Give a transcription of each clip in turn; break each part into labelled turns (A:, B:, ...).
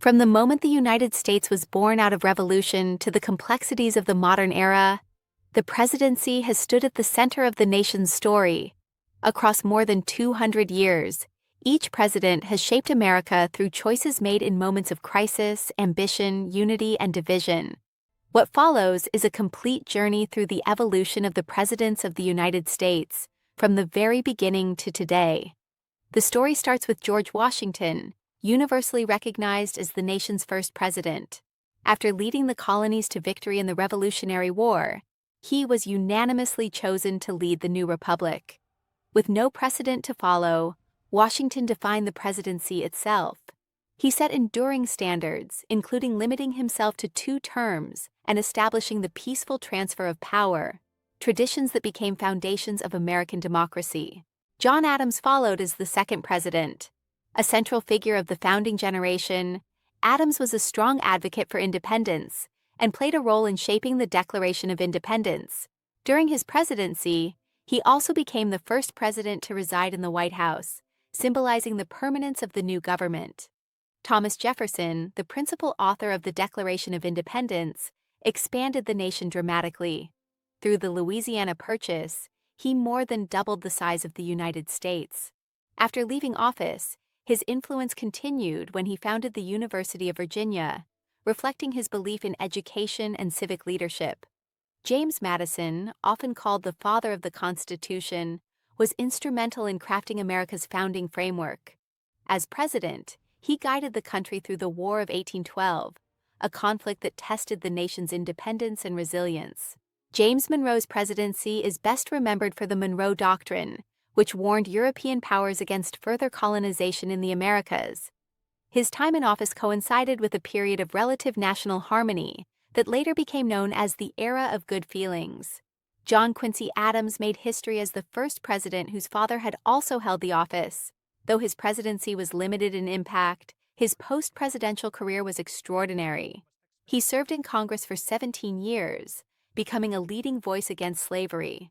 A: From the moment the United States was born out of revolution to the complexities of the modern era, the presidency has stood at the center of the nation's story. Across more than 200 years, each president has shaped America through choices made in moments of crisis, ambition, unity, and division. What follows is a complete journey through the evolution of the presidents of the United States, from the very beginning to today. The story starts with George Washington, universally recognized as the nation's first president. After leading the colonies to victory in the Revolutionary War, he was unanimously chosen to lead the new republic. With no precedent to follow, Washington defined the presidency itself. He set enduring standards, including limiting himself to 2 terms and establishing the peaceful transfer of power, traditions that became foundations of American democracy. John Adams followed as the second president. A central figure of the founding generation, Adams was a strong advocate for independence and played a role in shaping the Declaration of Independence. During his presidency, he also became the first president to reside in the White House, symbolizing the permanence of the new government. Thomas Jefferson, the principal author of the Declaration of Independence, expanded the nation dramatically. Through the Louisiana Purchase, he more than doubled the size of the United States. After leaving office, his influence continued when he founded the University of Virginia, reflecting his belief in education and civic leadership. James Madison, often called the father of the Constitution, was instrumental in crafting America's founding framework. As president, he guided the country through the War of 1812, a conflict that tested the nation's independence and resilience. James Monroe's presidency is best remembered for the Monroe Doctrine, which warned European powers against further colonization in the Americas. His time in office coincided with a period of relative national harmony that later became known as the Era of Good Feelings. John Quincy Adams made history as the first president whose father had also held the office. Though his presidency was limited in impact, his post-presidential career was extraordinary. He served in Congress for 17 years, becoming a leading voice against slavery.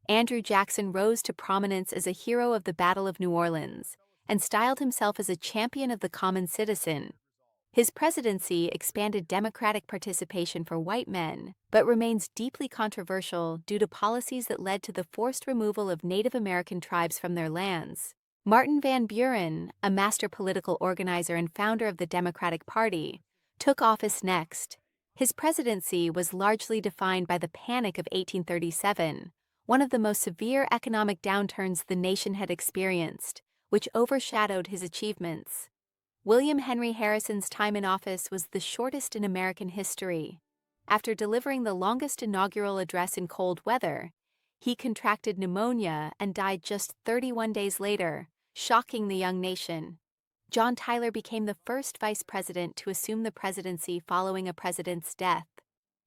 A: Andrew Jackson rose to prominence as a hero of the Battle of New Orleans and styled himself as a champion of the common citizen. His presidency expanded democratic participation for white men, but remains deeply controversial due to policies that led to the forced removal of Native American tribes from their lands. Martin Van Buren, a master political organizer and founder of the Democratic Party, took office next. His presidency was largely defined by the Panic of 1837, one of the most severe economic downturns the nation had experienced, which overshadowed his achievements. William Henry Harrison's time in office was the shortest in American history. After delivering the longest inaugural address in cold weather, he contracted pneumonia and died just 31 days later, shocking the young nation. John Tyler became the first vice president to assume the presidency following a president's death.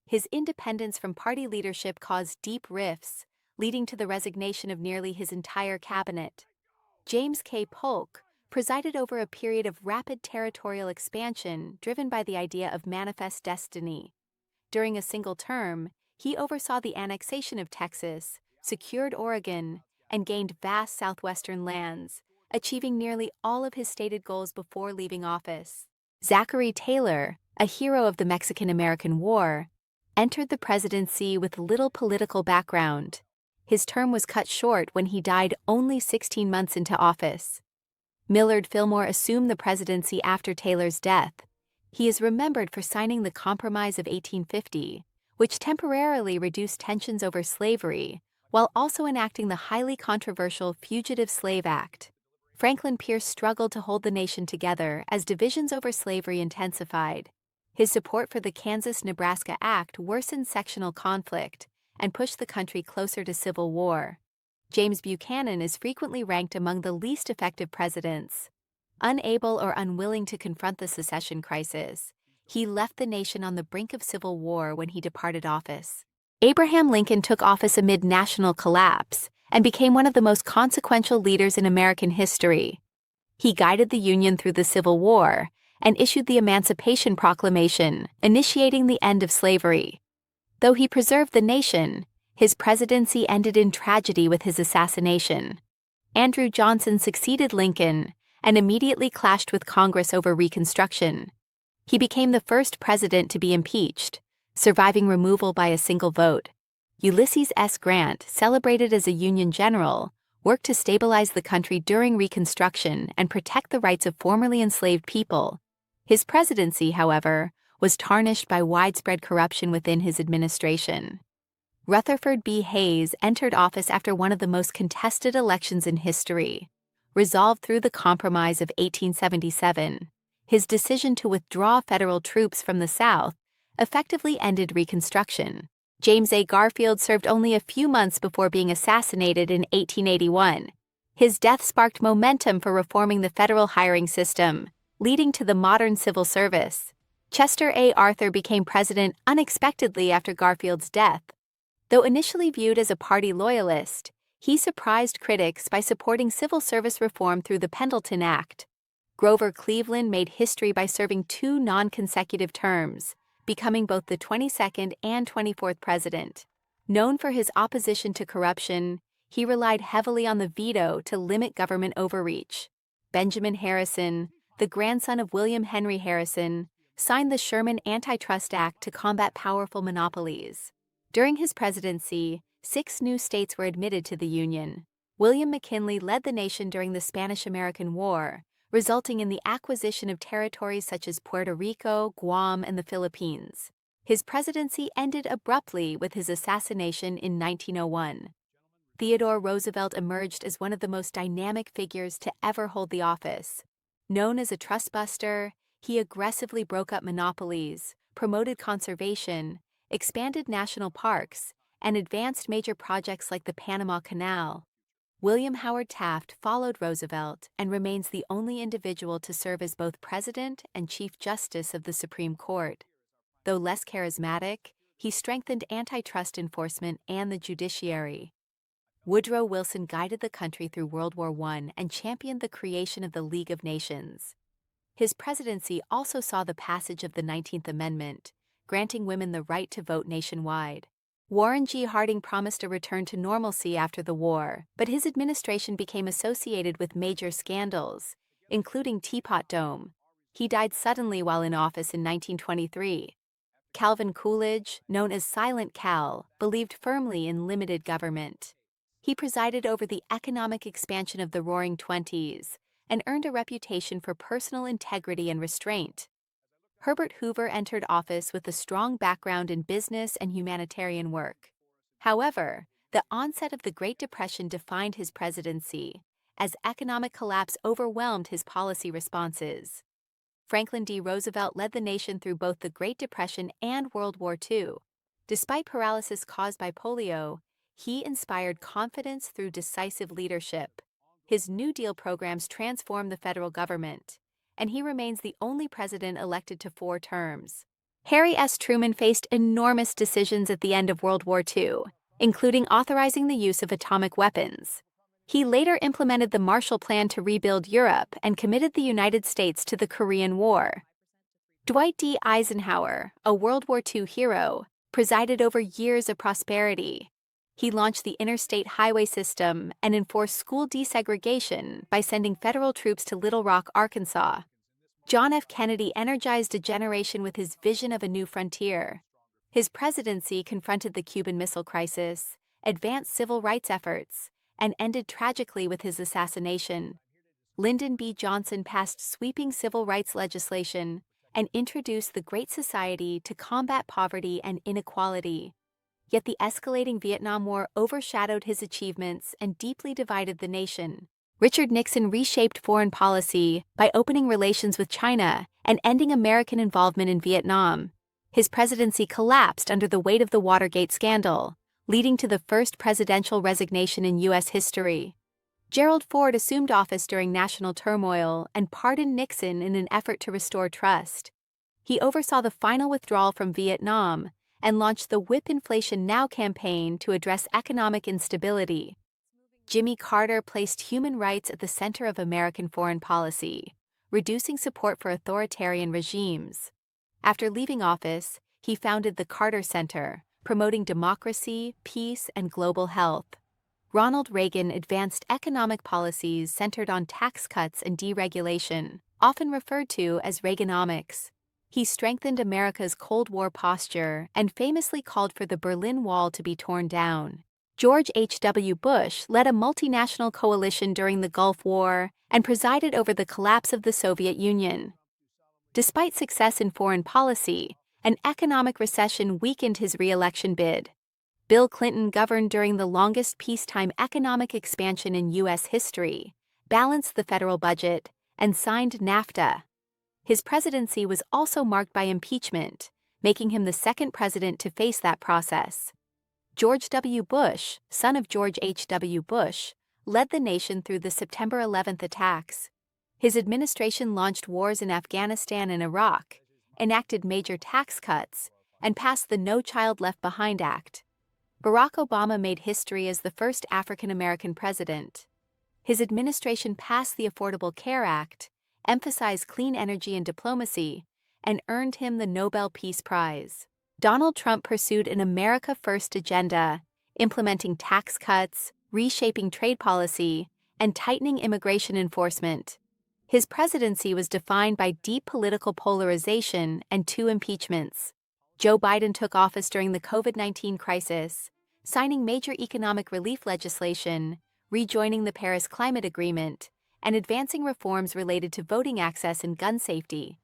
A: His independence from party leadership caused deep rifts, leading to the resignation of nearly his entire cabinet. James K. Polk presided over a period of rapid territorial expansion driven by the idea of manifest destiny. During a single term, he oversaw the annexation of Texas, secured Oregon, and gained vast southwestern lands, achieving nearly all of his stated goals before leaving office. Zachary Taylor, a hero of the Mexican-American War, entered the presidency with little political background. His term was cut short when he died only 16 months into office. Millard Fillmore assumed the presidency after Taylor's death. He is remembered for signing the Compromise of 1850, which temporarily reduced tensions over slavery, while also enacting the highly controversial Fugitive Slave Act. Franklin Pierce struggled to hold the nation together as divisions over slavery intensified. His support for the Kansas-Nebraska Act worsened sectional conflict and pushed the country closer to civil war. James Buchanan is frequently ranked among the least effective presidents. Unable or unwilling to confront the secession crisis, he left the nation on the brink of civil war when he departed office. Abraham Lincoln took office amid national collapse and became one of the most consequential leaders in American history. He guided the Union through the Civil War and issued the Emancipation Proclamation, initiating the end of slavery. Though he preserved the nation, his presidency ended in tragedy with his assassination. Andrew Johnson succeeded Lincoln and immediately clashed with Congress over Reconstruction. He became the first president to be impeached, surviving removal by a single vote. Ulysses S. Grant, celebrated as a Union general, worked to stabilize the country during Reconstruction and protect the rights of formerly enslaved people. His presidency, however, was tarnished by widespread corruption within his administration. Rutherford B. Hayes entered office after one of the most contested elections in history. Resolved through the Compromise of 1877, his decision to withdraw federal troops from the South effectively ended Reconstruction. James A. Garfield served only a few months before being assassinated in 1881. His death sparked momentum for reforming the federal hiring system, leading to the modern civil service. Chester A. Arthur became president unexpectedly after Garfield's death. Though initially viewed as a party loyalist, he surprised critics by supporting civil service reform through the Pendleton Act. Grover Cleveland made history by serving 2 non-consecutive terms, becoming both the 22nd and 24th president. Known for his opposition to corruption, he relied heavily on the veto to limit government overreach. Benjamin Harrison, the grandson of William Henry Harrison, signed the Sherman Antitrust Act to combat powerful monopolies. During his presidency, 6 new states were admitted to the Union. William McKinley led the nation during the Spanish-American War, resulting in the acquisition of territories such as Puerto Rico, Guam, and the Philippines. His presidency ended abruptly with his assassination in 1901. Theodore Roosevelt emerged as one of the most dynamic figures to ever hold the office. Known as a trustbuster, he aggressively broke up monopolies, promoted conservation, expanded national parks, and advanced major projects like the Panama Canal. William Howard Taft followed Roosevelt and remains the only individual to serve as both President and Chief Justice of the Supreme Court. Though less charismatic, he strengthened antitrust enforcement and the judiciary. Woodrow Wilson guided the country through World War I and championed the creation of the League of Nations. His presidency also saw the passage of the 19th Amendment, granting women the right to vote nationwide. Warren G. Harding promised a return to normalcy after the war, but his administration became associated with major scandals, including Teapot Dome. He died suddenly while in office in 1923. Calvin Coolidge, known as Silent Cal, believed firmly in limited government. He presided over the economic expansion of the Roaring Twenties and earned a reputation for personal integrity and restraint. Herbert Hoover entered office with a strong background in business and humanitarian work. However, the onset of the Great Depression defined his presidency, as economic collapse overwhelmed his policy responses. Franklin D. Roosevelt led the nation through both the Great Depression and World War II. Despite paralysis caused by polio, he inspired confidence through decisive leadership. His New Deal programs transformed the federal government, and he remains the only president elected to 4 terms. Harry S. Truman faced enormous decisions at the end of World War II, including authorizing the use of atomic weapons. He later implemented the Marshall Plan to rebuild Europe and committed the United States to the Korean War. Dwight D. Eisenhower, a World War II hero, presided over years of prosperity. He launched the interstate highway system and enforced school desegregation by sending federal troops to Little Rock, Arkansas. John F. Kennedy energized a generation with his vision of a new frontier. His presidency confronted the Cuban Missile Crisis, advanced civil rights efforts, and ended tragically with his assassination. Lyndon B. Johnson passed sweeping civil rights legislation and introduced the Great Society to combat poverty and inequality. Yet the escalating Vietnam War overshadowed his achievements and deeply divided the nation. Richard Nixon reshaped foreign policy by opening relations with China and ending American involvement in Vietnam. His presidency collapsed under the weight of the Watergate scandal, leading to the first presidential resignation in U.S. history. Gerald Ford assumed office during national turmoil and pardoned Nixon in an effort to restore trust. He oversaw the final withdrawal from Vietnam and launched the Whip Inflation Now campaign to address economic instability. Jimmy Carter placed human rights at the center of American foreign policy, reducing support for authoritarian regimes. After leaving office, he founded the Carter Center, promoting democracy, peace, and global health. Ronald Reagan advanced economic policies centered on tax cuts and deregulation, often referred to as Reaganomics. He strengthened America's Cold War posture and famously called for the Berlin Wall to be torn down. George H.W. Bush led a multinational coalition during the Gulf War and presided over the collapse of the Soviet Union. Despite success in foreign policy, an economic recession weakened his re-election bid. Bill Clinton governed during the longest peacetime economic expansion in U.S. history, balanced the federal budget, and signed NAFTA. His presidency was also marked by impeachment, making him the second president to face that process. George W. Bush, son of George H.W. Bush, led the nation through the September 11th attacks. His administration launched wars in Afghanistan and Iraq, enacted major tax cuts, and passed the No Child Left Behind Act. Barack Obama made history as the first African-American president. His administration passed the Affordable Care Act, emphasized clean energy and diplomacy, and earned him the Nobel Peace Prize. Donald Trump pursued an America First agenda, implementing tax cuts, reshaping trade policy, and tightening immigration enforcement. His presidency was defined by deep political polarization and 2 impeachments. Joe Biden took office during the COVID-19 crisis, signing major economic relief legislation, rejoining the Paris Climate Agreement, and advancing reforms related to voting access and gun safety.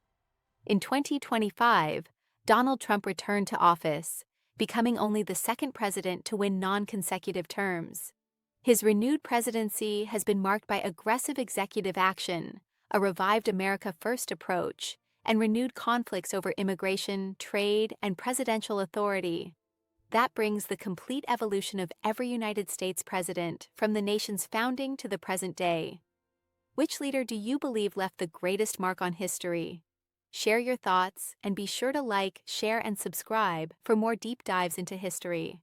A: In 2025, Donald Trump returned to office, becoming only the second president to win non-consecutive terms. His renewed presidency has been marked by aggressive executive action, a revived America First approach, and renewed conflicts over immigration, trade, and presidential authority. That brings the complete evolution of every United States president from the nation's founding to the present day. Which leader do you believe left the greatest mark on history? Share your thoughts and be sure to like, share, and subscribe for more deep dives into history.